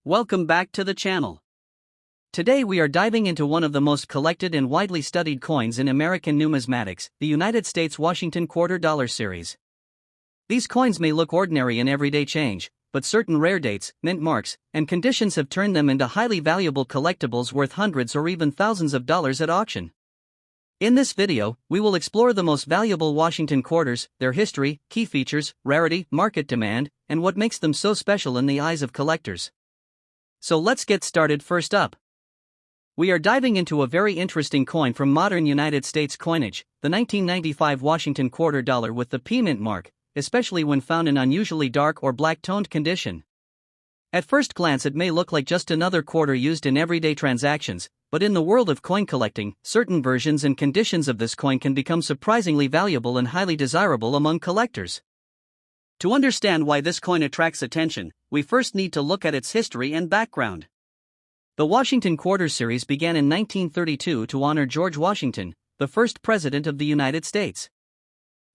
Welcome back to the channel. Today we are diving into one of the most collected and widely studied coins in American numismatics, the United States Washington Quarter Dollar Series. These coins may look ordinary in everyday change, but certain rare dates, mint marks, and conditions have turned them into highly valuable collectibles worth hundreds or even thousands of dollars at auction. In this video, we will explore the most valuable Washington quarters, their history, key features, rarity, market demand, and what makes them so special in the eyes of collectors. So let's get started. First up, we are diving into a very interesting coin from modern United States coinage, the 1995 Washington Quarter Dollar with the P mint mark, especially when found in unusually dark or black-toned condition. At first glance it may look like just another quarter used in everyday transactions, but in the world of coin collecting, certain versions and conditions of this coin can become surprisingly valuable and highly desirable among collectors. To understand why this coin attracts attention, we first need to look at its history and background. The Washington Quarter Series began in 1932 to honor George Washington, the first President of the United States.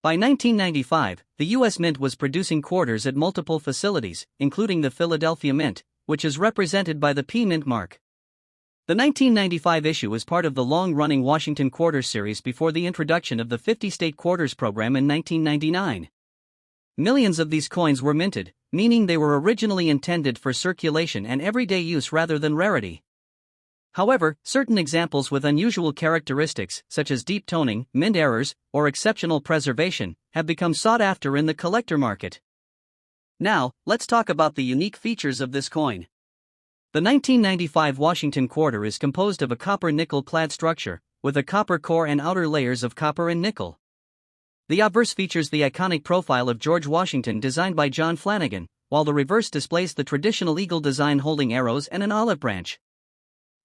By 1995, the U.S. Mint was producing quarters at multiple facilities, including the Philadelphia Mint, which is represented by the P mint mark. The 1995 issue is part of the long-running Washington Quarter Series before the introduction of the 50-state quarters program in 1999. Millions of these coins were minted, meaning they were originally intended for circulation and everyday use rather than rarity. However, certain examples with unusual characteristics, such as deep toning, mint errors, or exceptional preservation, have become sought after in the collector market. Now, let's talk about the unique features of this coin. The 1995 Washington Quarter is composed of a copper-nickel clad structure, with a copper core and outer layers of copper and nickel. The obverse features the iconic profile of George Washington designed by John Flanagan, while the reverse displays the traditional eagle design holding arrows and an olive branch.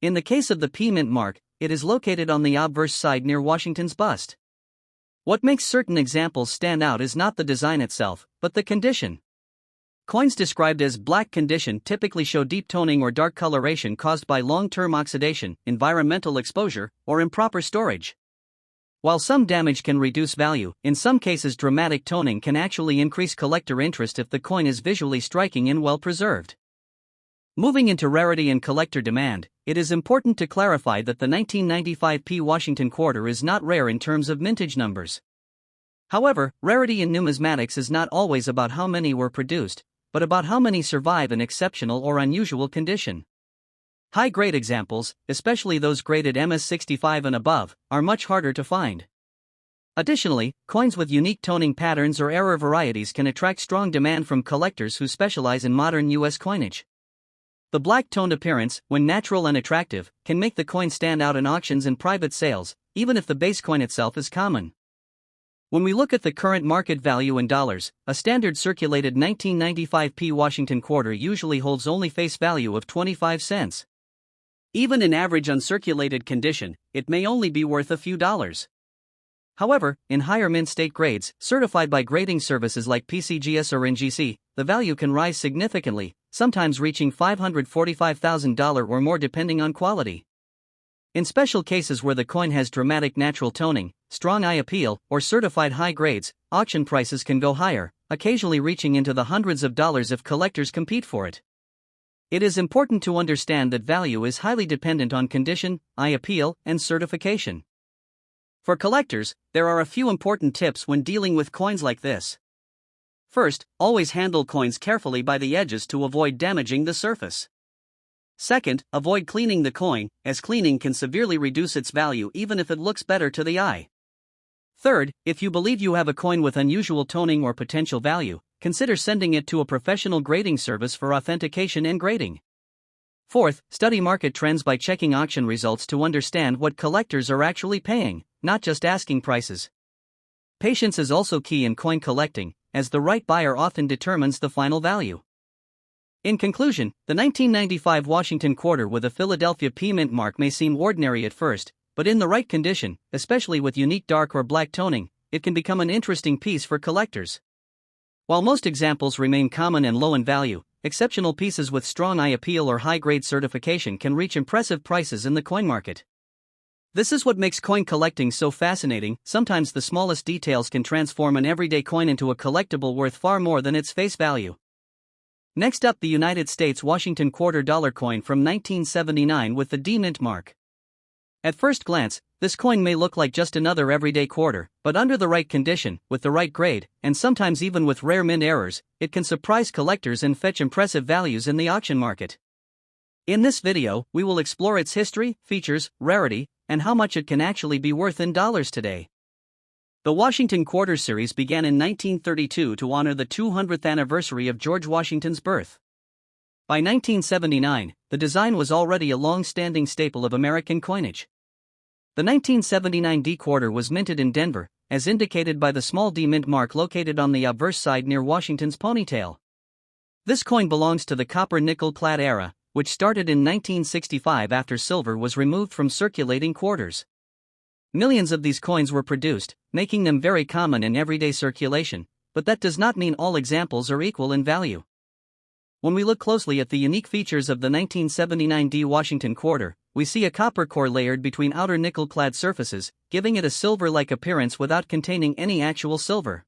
In the case of the P mint mark, it is located on the obverse side near Washington's bust. What makes certain examples stand out is not the design itself, but the condition. Coins described as black condition typically show deep toning or dark coloration caused by long-term oxidation, environmental exposure, or improper storage. While some damage can reduce value, in some cases dramatic toning can actually increase collector interest if the coin is visually striking and well preserved. Moving into rarity and collector demand, it is important to clarify that the 1995 P Washington Quarter is not rare in terms of mintage numbers. However, rarity in numismatics is not always about how many were produced, but about how many survive in exceptional or unusual condition. High-grade examples, especially those graded MS65 and above, are much harder to find. Additionally, coins with unique toning patterns or error varieties can attract strong demand from collectors who specialize in modern U.S. coinage. The black-toned appearance, when natural and attractive, can make the coin stand out in auctions and private sales, even if the base coin itself is common. When we look at the current market value in dollars, a standard circulated 1995 P Washington Quarter usually holds only face value of 25 cents. Even in average uncirculated condition, it may only be worth a few dollars. However, in higher mint state grades, certified by grading services like PCGS or NGC, the value can rise significantly, sometimes reaching $545,000 or more depending on quality. In special cases where the coin has dramatic natural toning, strong eye appeal, or certified high grades, auction prices can go higher, occasionally reaching into the hundreds of dollars if collectors compete for it. It is important to understand that value is highly dependent on condition, eye appeal, and certification. For collectors, there are a few important tips when dealing with coins like this. First, always handle coins carefully by the edges to avoid damaging the surface. Second, avoid cleaning the coin, as cleaning can severely reduce its value even if it looks better to the eye. Third, if you believe you have a coin with unusual toning or potential value, consider sending it to a professional grading service for authentication and grading. Fourth, study market trends by checking auction results to understand what collectors are actually paying, not just asking prices. Patience is also key in coin collecting, as the right buyer often determines the final value. In conclusion, the 1995 Washington Quarter with a Philadelphia P mint mark may seem ordinary at first, but in the right condition, especially with unique dark or black toning, it can become an interesting piece for collectors. While most examples remain common and low in value, exceptional pieces with strong eye appeal or high-grade certification can reach impressive prices in the coin market. This is what makes coin collecting so fascinating. Sometimes the smallest details can transform an everyday coin into a collectible worth far more than its face value. Next up, the United States Washington quarter dollar coin from 1979 with the D mint mark. At first glance, this coin may look like just another everyday quarter, but under the right condition, with the right grade, and sometimes even with rare mint errors, it can surprise collectors and fetch impressive values in the auction market. In this video, we will explore its history, features, rarity, and how much it can actually be worth in dollars today. The Washington Quarter Series began in 1932 to honor the 200th anniversary of George Washington's birth. By 1979, the design was already a long-standing staple of American coinage. The 1979 D quarter was minted in Denver, as indicated by the small D mint mark located on the obverse side near Washington's ponytail. This coin belongs to the copper-nickel-clad era, which started in 1965 after silver was removed from circulating quarters. Millions of these coins were produced, making them very common in everyday circulation, but that does not mean all examples are equal in value. When we look closely at the unique features of the 1979 D Washington quarter, we see a copper core layered between outer nickel-clad surfaces, giving it a silver-like appearance without containing any actual silver.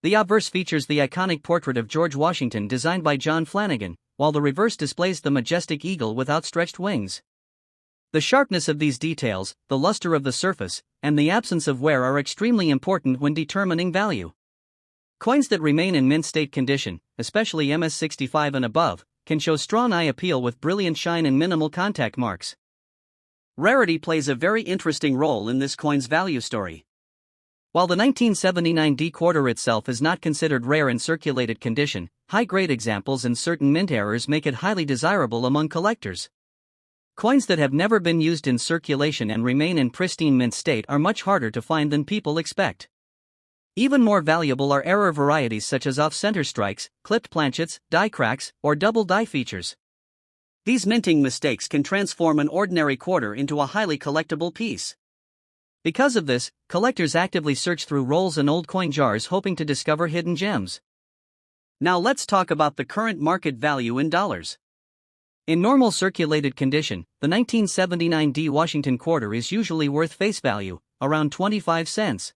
The obverse features the iconic portrait of George Washington designed by John Flanagan, while the reverse displays the majestic eagle with outstretched wings. The sharpness of these details, the luster of the surface, and the absence of wear are extremely important when determining value. Coins that remain in mint state condition, especially MS-65 and above, can show strong eye appeal with brilliant shine and minimal contact marks. Rarity plays a very interesting role in this coin's value story. While the 1979 D quarter itself is not considered rare in circulated condition, high-grade examples and certain mint errors make it highly desirable among collectors. Coins that have never been used in circulation and remain in pristine mint state are much harder to find than people expect. Even more valuable are error varieties such as off-center strikes, clipped planchets, die cracks, or double die features. These minting mistakes can transform an ordinary quarter into a highly collectible piece. Because of this, collectors actively search through rolls and old coin jars hoping to discover hidden gems. Now let's talk about the current market value in dollars. In normal circulated condition, the 1979 D Washington quarter is usually worth face value, around 25 cents.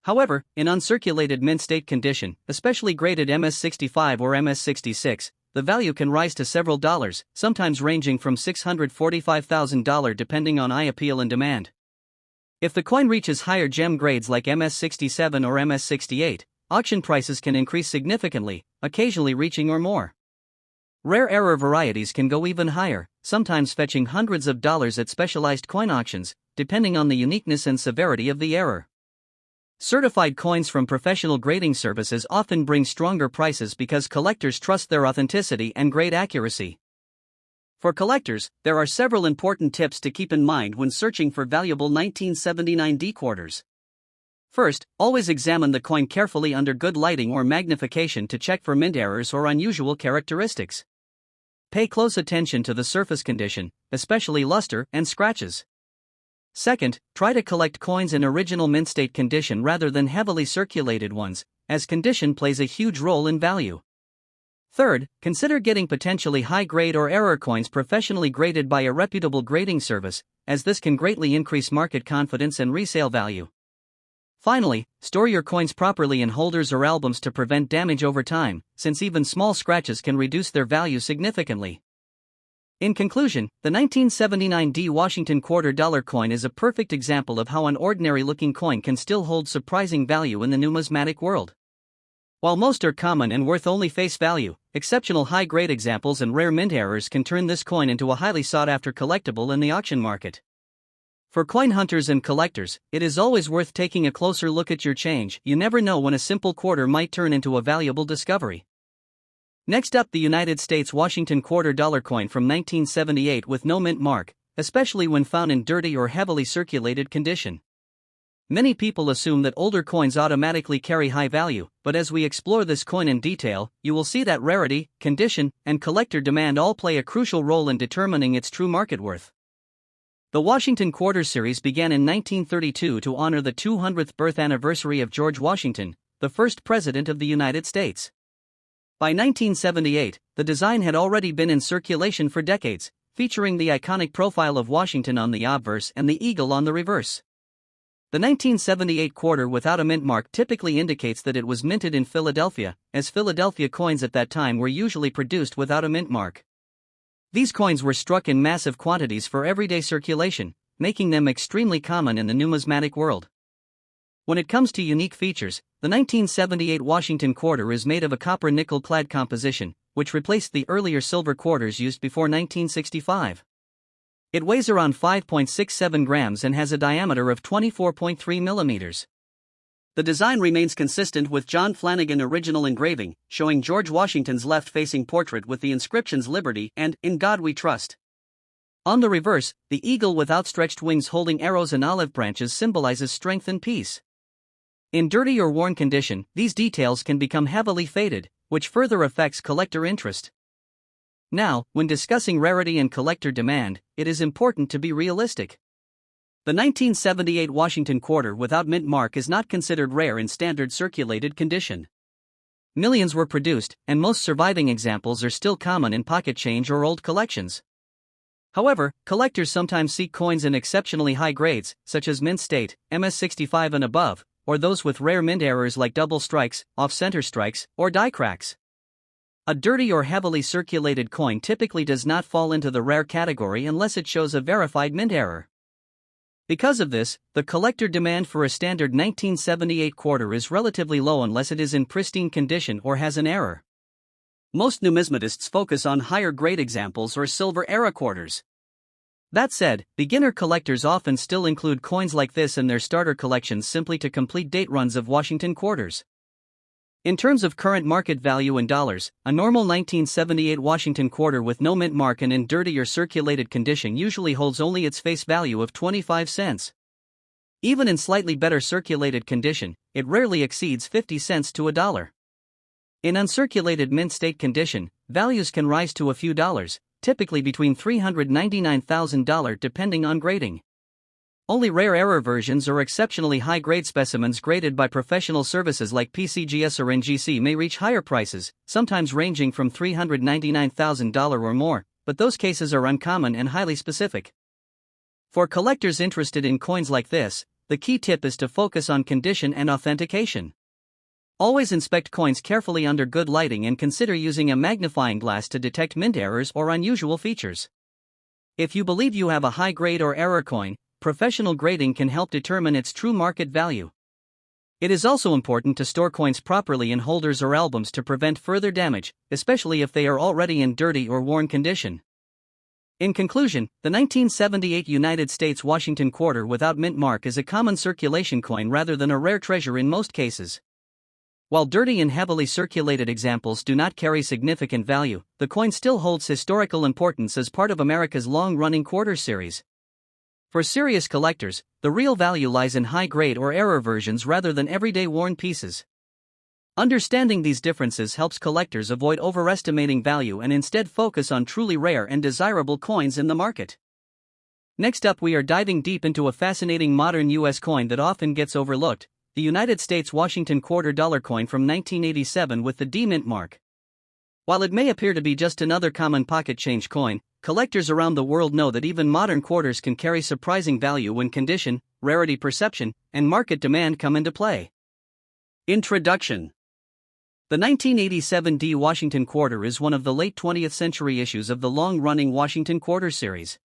However, in uncirculated mint state condition, especially graded MS-65 or MS-66, the value can rise to several dollars, sometimes ranging from $645,000 depending on eye appeal and demand. If the coin reaches higher gem grades like MS-67 or MS-68, auction prices can increase significantly, occasionally reaching or more. Rare error varieties can go even higher, sometimes fetching hundreds of dollars at specialized coin auctions, depending on the uniqueness and severity of the error. Certified coins from professional grading services often bring stronger prices because collectors trust their authenticity and grade accuracy. For collectors, there are several important tips to keep in mind when searching for valuable 1979 D quarters. First, always examine the coin carefully under good lighting or magnification to check for mint errors or unusual characteristics. Pay close attention to the surface condition, especially luster and scratches. Second, try to collect coins in original mint state condition rather than heavily circulated ones, as condition plays a huge role in value. Third, consider getting potentially high-grade or error coins professionally graded by a reputable grading service, as this can greatly increase market confidence and resale value. Finally, store your coins properly in holders or albums to prevent damage over time, since even small scratches can reduce their value significantly. In conclusion, the 1979 D Washington quarter dollar coin is a perfect example of how an ordinary-looking coin can still hold surprising value in the numismatic world. While most are common and worth only face value, exceptional high-grade examples and rare mint errors can turn this coin into a highly sought-after collectible in the auction market. For coin hunters and collectors, it is always worth taking a closer look at your change. You never know when a simple quarter might turn into a valuable discovery. Next up, the United States Washington quarter dollar coin from 1978 with no mint mark, especially when found in dirty or heavily circulated condition. Many people assume that older coins automatically carry high value, but as we explore this coin in detail, you will see that rarity, condition, and collector demand all play a crucial role in determining its true market worth. The Washington Quarter Series began in 1932 to honor the 200th birth anniversary of George Washington, the first President of the United States. By 1978, the design had already been in circulation for decades, featuring the iconic profile of Washington on the obverse and the eagle on the reverse. The 1978 quarter without a mint mark typically indicates that it was minted in Philadelphia, as Philadelphia coins at that time were usually produced without a mint mark. These coins were struck in massive quantities for everyday circulation, making them extremely common in the numismatic world. When it comes to unique features, the 1978 Washington quarter is made of a copper-nickel clad composition, which replaced the earlier silver quarters used before 1965. It weighs around 5.67 grams and has a diameter of 24.3 millimeters. The design remains consistent with John Flanagan original engraving, showing George Washington's left-facing portrait with the inscriptions Liberty and In God We Trust. On the reverse, the eagle with outstretched wings holding arrows and olive branches symbolizes strength and peace. In dirty or worn condition, these details can become heavily faded, which further affects collector interest. Now, when discussing rarity and collector demand, it is important to be realistic. The 1978 Washington quarter without mint mark is not considered rare in standard circulated condition. Millions were produced, and most surviving examples are still common in pocket change or old collections. However, collectors sometimes seek coins in exceptionally high grades, such as mint state, MS65 and above, or those with rare mint errors like double strikes, off-center strikes, or die cracks. A dirty or heavily circulated coin typically does not fall into the rare category unless it shows a verified mint error. Because of this, the collector demand for a standard 1978 quarter is relatively low unless it is in pristine condition or has an error. Most numismatists focus on higher grade examples or silver era quarters. That said, beginner collectors often still include coins like this in their starter collections simply to complete date runs of Washington quarters. In terms of current market value in dollars, a normal 1978 Washington quarter with no mint mark and in dirty or circulated condition usually holds only its face value of 25 cents. Even in slightly better circulated condition, it rarely exceeds 50 cents to $1. In uncirculated mint state condition, values can rise to a few dollars, typically between $399,000 depending on grading. Only rare error versions or exceptionally high-grade specimens graded by professional services like PCGS or NGC may reach higher prices, sometimes ranging from $399,000 or more, but those cases are uncommon and highly specific. For collectors interested in coins like this, the key tip is to focus on condition and authentication. Always inspect coins carefully under good lighting and consider using a magnifying glass to detect mint errors or unusual features. If you believe you have a high-grade or error coin, professional grading can help determine its true market value. It is also important to store coins properly in holders or albums to prevent further damage, especially if they are already in dirty or worn condition. In conclusion, the 1978 United States Washington quarter without mint mark is a common circulation coin rather than a rare treasure in most cases. While dirty and heavily circulated examples do not carry significant value, the coin still holds historical importance as part of America's long-running quarter series. For serious collectors, the real value lies in high-grade or error versions rather than everyday worn pieces. Understanding these differences helps collectors avoid overestimating value and instead focus on truly rare and desirable coins in the market. Next up, we are diving deep into a fascinating modern U.S. coin that often gets overlooked, the United States Washington quarter dollar coin from 1987 with the D mint mark. While it may appear to be just another common pocket change coin, collectors around the world know that even modern quarters can carry surprising value when condition, rarity perception, and market demand come into play. Introduction. The 1987 D Washington quarter is one of the late 20th century issues of the long-running Washington quarter series.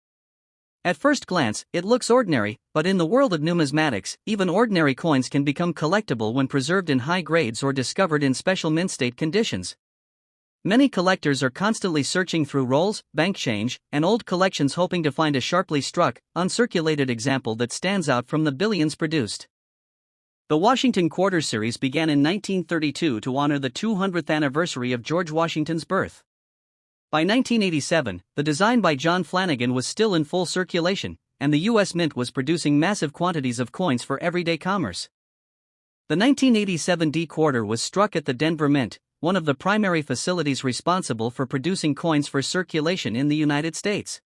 At first glance, it looks ordinary, but in the world of numismatics, even ordinary coins can become collectible when preserved in high grades or discovered in special mint state conditions. Many collectors are constantly searching through rolls, bank change, and old collections hoping to find a sharply struck, uncirculated example that stands out from the billions produced. The Washington Quarter Series began in 1932 to honor the 200th anniversary of George Washington's birth. By 1987, the design by John Flanagan was still in full circulation, and the U.S. Mint was producing massive quantities of coins for everyday commerce. The 1987 D quarter was struck at the Denver Mint, one of the primary facilities responsible for producing coins for circulation in the United States.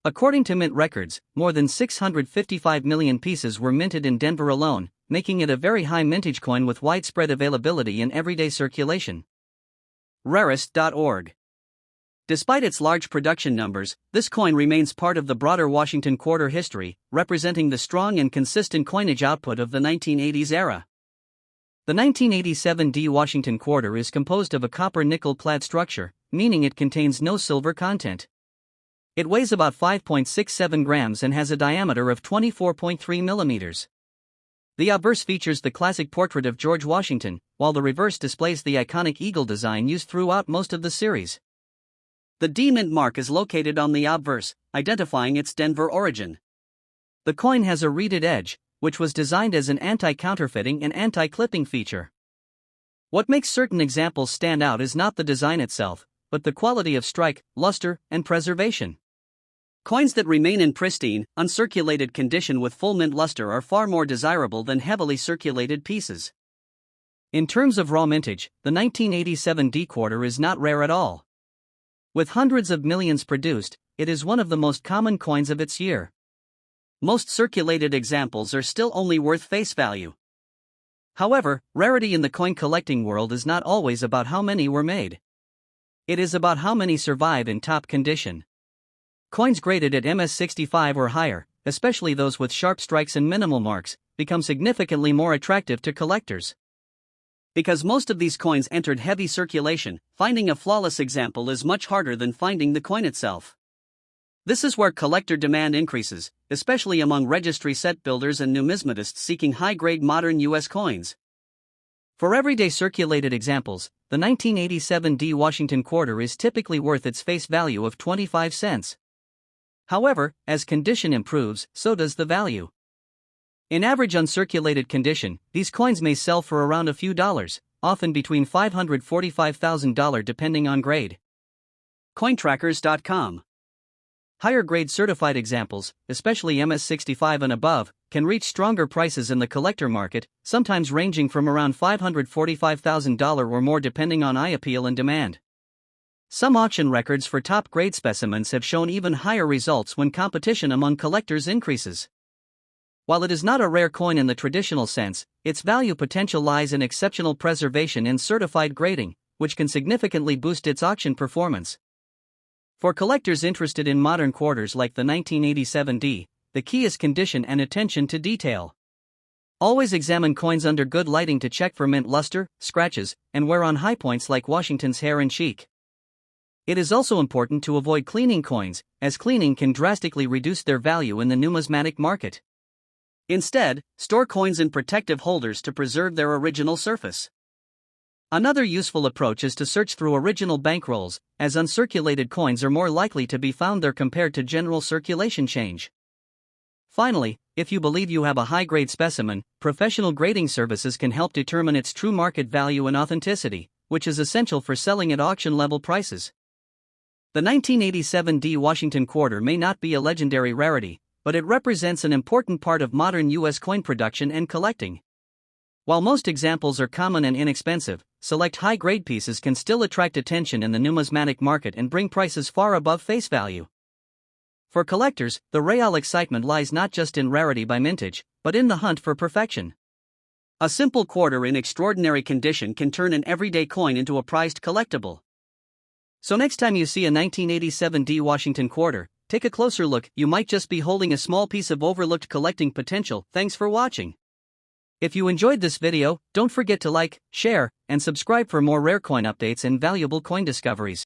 According to mint records, more than 655 million pieces were minted in Denver alone, making it a very high mintage coin with widespread availability in everyday circulation. Rarest.org Despite its large production numbers, this coin remains part of the broader Washington Quarter history, representing the strong and consistent coinage output of the 1980s era. The 1987 D Washington Quarter is composed of a copper-nickel clad structure, meaning it contains no silver content. It weighs about 5.67 grams and has a diameter of 24.3 millimeters. The obverse features the classic portrait of George Washington, while the reverse displays the iconic eagle design used throughout most of the series. The D mint mark is located on the obverse, identifying its Denver origin. The coin has a reeded edge, which was designed as an anti-counterfeiting and anti-clipping feature. What makes certain examples stand out is not the design itself, but the quality of strike, luster, and preservation. Coins that remain in pristine, uncirculated condition with full mint luster are far more desirable than heavily circulated pieces. In terms of raw mintage, the 1987 D quarter is not rare at all. With hundreds of millions produced, it is one of the most common coins of its year. Most circulated examples are still only worth face value. However, rarity in the coin collecting world is not always about how many were made. It is about how many survive in top condition. Coins graded at MS65 or higher, especially those with sharp strikes and minimal marks, become significantly more attractive to collectors. Because most of these coins entered heavy circulation, finding a flawless example is much harder than finding the coin itself. This is where collector demand increases, especially among registry set builders and numismatists seeking high-grade modern U.S. coins. For everyday circulated examples, the 1987 D Washington Quarter is typically worth its face value of 25 cents. However, as condition improves, so does the value. In average uncirculated condition, these coins may sell for around a few dollars, often between $545,000 depending on grade. Cointrackers.com. Higher grade certified examples, especially MS65 and above, can reach stronger prices in the collector market, sometimes ranging from around $545,000 or more depending on eye appeal and demand. Some auction records for top grade specimens have shown even higher results when competition among collectors increases. While it is not a rare coin in the traditional sense, its value potential lies in exceptional preservation and certified grading, which can significantly boost its auction performance. For collectors interested in modern quarters like the 1987 D, the key is condition and attention to detail. Always examine coins under good lighting to check for mint luster, scratches, and wear on high points like Washington's hair and cheek. It is also important to avoid cleaning coins, as cleaning can drastically reduce their value in the numismatic market. Instead, store coins in protective holders to preserve their original surface. Another useful approach is to search through original bankrolls, as uncirculated coins are more likely to be found there compared to general circulation change. Finally, if you believe you have a high-grade specimen, professional grading services can help determine its true market value and authenticity, which is essential for selling at auction-level prices. The 1987 D Washington Quarter may not be a legendary rarity, but it represents an important part of modern U.S. coin production and collecting. While most examples are common and inexpensive, select high-grade pieces can still attract attention in the numismatic market and bring prices far above face value. For collectors, the real excitement lies not just in rarity by mintage, but in the hunt for perfection. A simple quarter in extraordinary condition can turn an everyday coin into a prized collectible. So next time you see a 1987 D Washington Quarter, take a closer look. You might just be holding a small piece of overlooked collecting potential. Thanks for watching. If you enjoyed this video, don't forget to like, share, and subscribe for more rare coin updates and valuable coin discoveries.